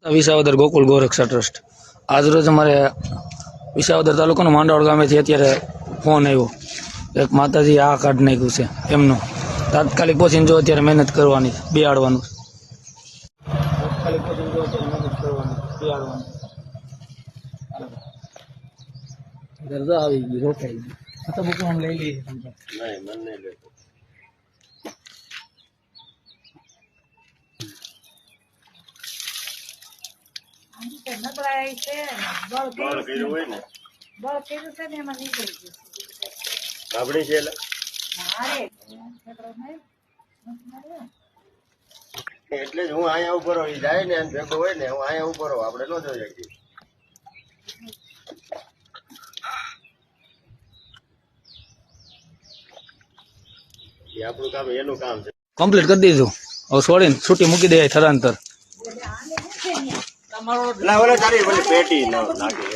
Visavadar Gokul ગૌરક્ષા trust આજરોજ અમારે વિસાવદર તાલુકાના માંડવાડ ગામેથી અત્યારે ફોન આવ્યો, એક માતાજી આ કાઢ નાખ્યું છે એમનું, તાત્કાલિક પહોંચીને જો અત્યારે મહેનત કરવાની, બિયાડવાનું તાત્કાલિક પહોંચીને જો અત્યારે મહેનત કરવાની, બિયાડવાનું આવી ગયું, રોકાઈ ગયું તો બુક આમ લઈ લઈએ. નહીં મને નહીં લેતો. એટલે જ હું અહીંયા ઉપર જાય ને ભેગો હોય ને, હું અહીંયા ઉપર આપડે ન જોઈ શકીએ. આપણું કામ એનું કામ છે, કમ્પ્લીટ કરી દીધું. હવે છોડીને છૂટી મૂકી દે સ્થળાંતર. પેટી ન લાગે